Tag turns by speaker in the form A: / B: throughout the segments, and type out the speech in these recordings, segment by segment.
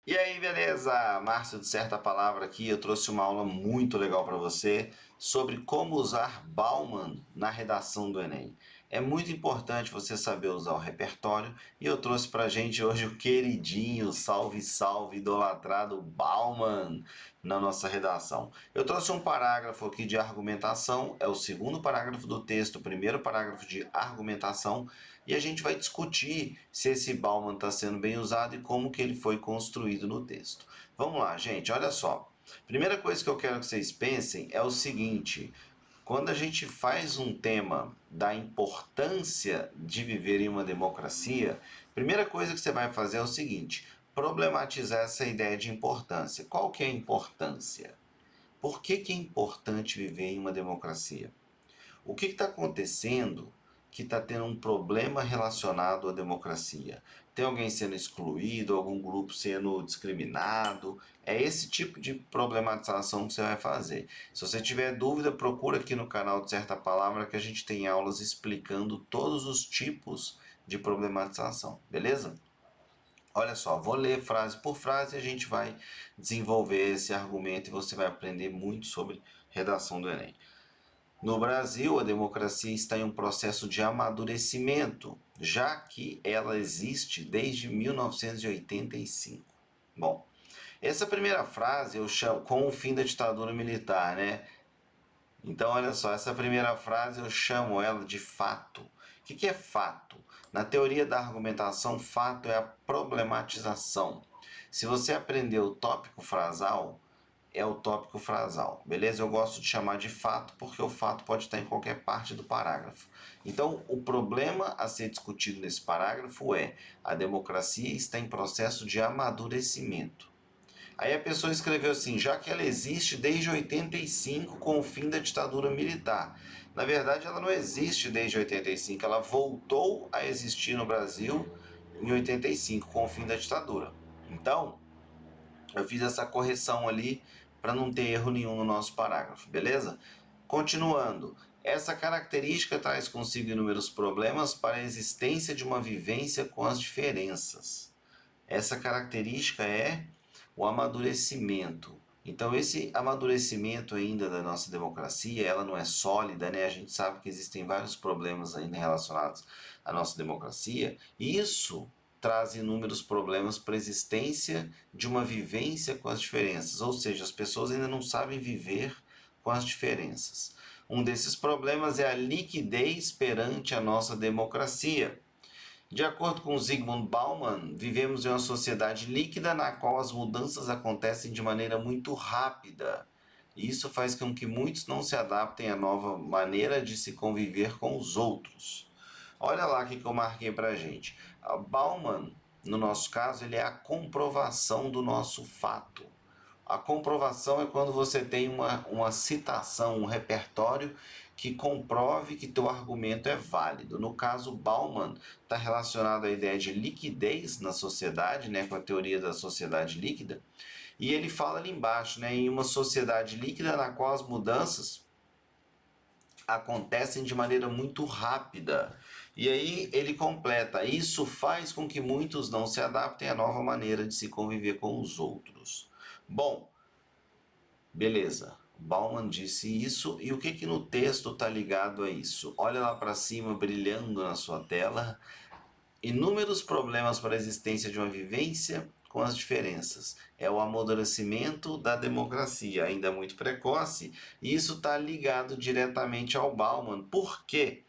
A: E aí, beleza? Márcio de Certa Palavra aqui. Eu trouxe uma aula muito legal para você sobre como usar Bauman na redação do Enem. É muito importante você saber usar o repertório e eu trouxe para a gente hoje o queridinho, salve, salve, idolatrado Bauman na nossa redação. Eu trouxe um parágrafo aqui de argumentação, é o segundo parágrafo do texto, o primeiro parágrafo de argumentação, e a gente vai discutir se esse Bauman está sendo bem usado e como que ele foi construído no texto. Vamos lá, gente, olha só. Primeira coisa que eu quero que vocês pensem é o seguinte: quando a gente faz um tema da importância de viver em uma democracia, a primeira coisa que você vai fazer é o seguinte: problematizar essa ideia de importância. Qual que é a importância? Por que é importante viver em uma democracia? O que está acontecendo que está tendo um problema relacionado à democracia? Tem alguém sendo excluído, algum grupo sendo discriminado? É esse tipo de problematização que você vai fazer. Se você tiver dúvida, procura aqui no canal de Certa Palavra que a gente tem aulas explicando todos os tipos de problematização, beleza? Olha só, vou ler frase por frase e a gente vai desenvolver esse argumento e você vai aprender muito sobre redação do Enem. No Brasil, a democracia está em um processo de amadurecimento, já que ela existe desde 1985. Bom, essa primeira frase eu chamo com o fim da ditadura militar, né? Então, olha só, essa primeira frase eu chamo ela de fato. O que é fato? Na teoria da argumentação, fato é a problematização. Se você aprender o tópico frasal, é o tópico frasal, beleza? Eu gosto de chamar de fato porque o fato pode estar em qualquer parte do parágrafo. Então, o problema a ser discutido nesse parágrafo é: a democracia está em processo de amadurecimento. Aí a pessoa escreveu assim: já que ela existe desde 85 com o fim da ditadura militar. Na verdade, ela não existe desde 85, ela voltou a existir no Brasil em 85 com o fim da ditadura. Então, eu fiz essa correção ali para não ter erro nenhum no nosso parágrafo, beleza? Continuando, essa característica traz consigo inúmeros problemas para a existência de uma vivência com as diferenças. Essa característica é o amadurecimento. Então, esse amadurecimento ainda da nossa democracia, ela não é sólida, né? A gente sabe que existem vários problemas ainda relacionados à nossa democracia. E isso traz inúmeros problemas para a existência de uma vivência com as diferenças, ou seja, as pessoas ainda não sabem viver com as diferenças. Um desses problemas é a liquidez perante a nossa democracia. De acordo com Zygmunt Bauman, vivemos em uma sociedade líquida na qual as mudanças acontecem de maneira muito rápida. Isso faz com que muitos não se adaptem à nova maneira de se conviver com os outros. Olha lá o que eu marquei para a gente. A Bauman, no nosso caso, ele é a comprovação do nosso fato. A comprovação é quando você tem uma citação, um repertório que comprove que teu argumento é válido. No caso, Bauman está relacionado à ideia de liquidez na sociedade, né, com a teoria da sociedade líquida. E ele fala ali embaixo, né, em uma sociedade líquida na qual as mudanças acontecem de maneira muito rápida. E aí ele completa: isso faz com que muitos não se adaptem à nova maneira de se conviver com os outros. Bom, beleza. Bauman disse isso, e o que no texto está ligado a isso? Olha lá para cima, brilhando na sua tela: inúmeros problemas para a existência de uma vivência com as diferenças. É o amadurecimento da democracia, ainda muito precoce, e isso está ligado diretamente ao Bauman. Por quê?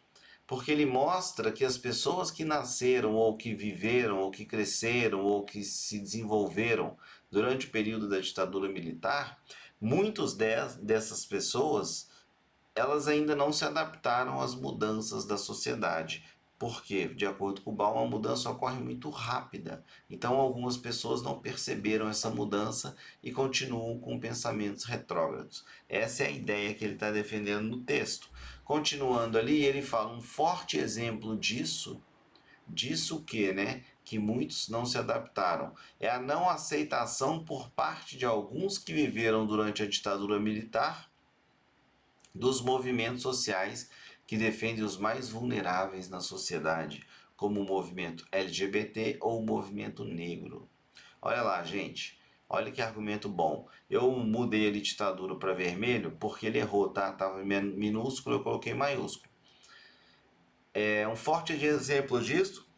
A: Porque ele mostra que as pessoas que nasceram, ou que viveram, ou que cresceram, ou que se desenvolveram durante o período da ditadura militar, muitos dessas pessoas, elas ainda não se adaptaram às mudanças da sociedade. Porque, de acordo com o Bauman, a mudança ocorre muito rápida. Então, algumas pessoas não perceberam essa mudança e continuam com pensamentos retrógrados. Essa é a ideia que ele está defendendo no texto. Continuando ali, ele fala: um forte exemplo disso que, né? Que muitos não se adaptaram. É a não aceitação por parte de alguns que viveram durante a ditadura militar dos movimentos sociais que defendem os mais vulneráveis na sociedade, como o movimento LGBT ou o movimento negro. Olha lá, gente. Olha que argumento bom. Eu mudei ali ditadura para vermelho porque ele errou, tá? Tava minúsculo, eu coloquei maiúsculo. Um forte exemplo disso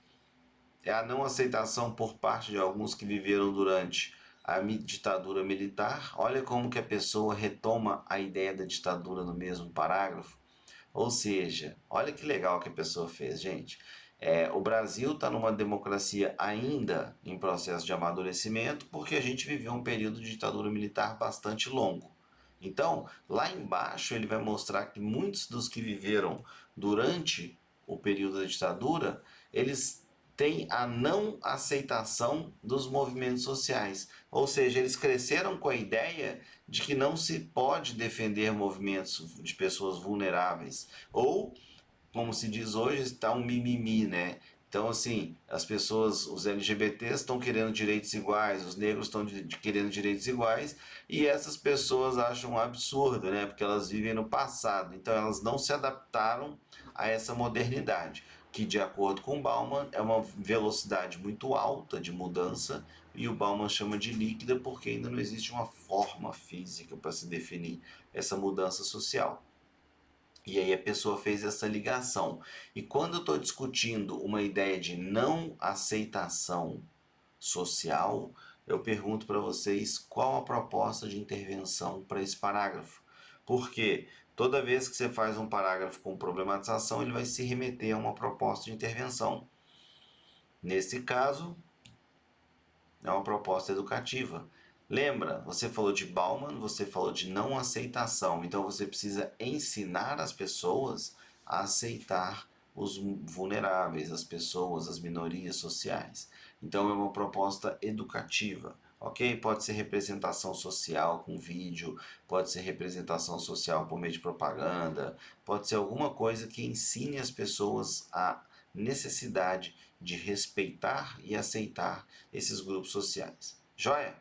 A: é a não aceitação por parte de alguns que viveram durante a ditadura militar. Olha como que a pessoa retoma a ideia da ditadura no mesmo parágrafo. Ou seja, olha que legal que a pessoa fez, gente. O Brasil está numa democracia ainda em processo de amadurecimento, porque a gente viveu um período de ditadura militar bastante longo. Então, lá embaixo ele vai mostrar que muitos dos que viveram durante o período da ditadura, eles têm a não aceitação dos movimentos sociais. Ou seja, eles cresceram com a ideia de que não se pode defender movimentos de pessoas vulneráveis. Ou, como se diz hoje, está um mimimi, né? Então, assim, as pessoas, os LGBTs estão querendo direitos iguais, os negros estão querendo direitos iguais, e essas pessoas acham um absurdo, né? Porque elas vivem no passado, então elas não se adaptaram a essa modernidade, que, de acordo com Bauman, é uma velocidade muito alta de mudança, e o Bauman chama de líquida porque ainda não existe uma forma física para se definir essa mudança social. E aí a pessoa fez essa ligação. E quando eu estou discutindo uma ideia de não aceitação social, eu pergunto para vocês qual a proposta de intervenção para esse parágrafo. Porque toda vez que você faz um parágrafo com problematização, ele vai se remeter a uma proposta de intervenção. Nesse caso, é uma proposta educativa. Lembra, você falou de Bauman, você falou de não aceitação. Então você precisa ensinar as pessoas a aceitar os vulneráveis, as pessoas, as minorias sociais. Então é uma proposta educativa, ok? Pode ser representação social com vídeo, pode ser representação social por meio de propaganda, pode ser alguma coisa que ensine as pessoas a necessidade de respeitar e aceitar esses grupos sociais. Joia?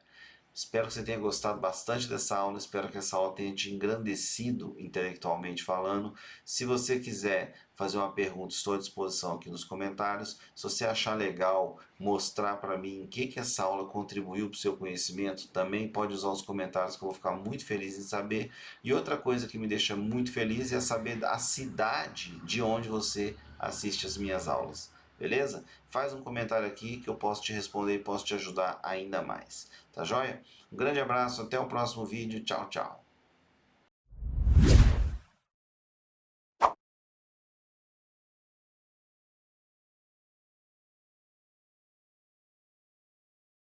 A: Espero que você tenha gostado bastante dessa aula, espero que essa aula tenha te engrandecido intelectualmente falando. Se você quiser fazer uma pergunta, estou à disposição aqui nos comentários. Se você achar legal mostrar para mim em que essa aula contribuiu para o seu conhecimento, também pode usar os comentários que eu vou ficar muito feliz em saber. E outra coisa que me deixa muito feliz é saber a cidade de onde você assiste as minhas aulas. Beleza? Faz um comentário aqui que eu posso te responder e posso te ajudar ainda mais. Tá joia? Um grande abraço, até o próximo vídeo. Tchau, tchau.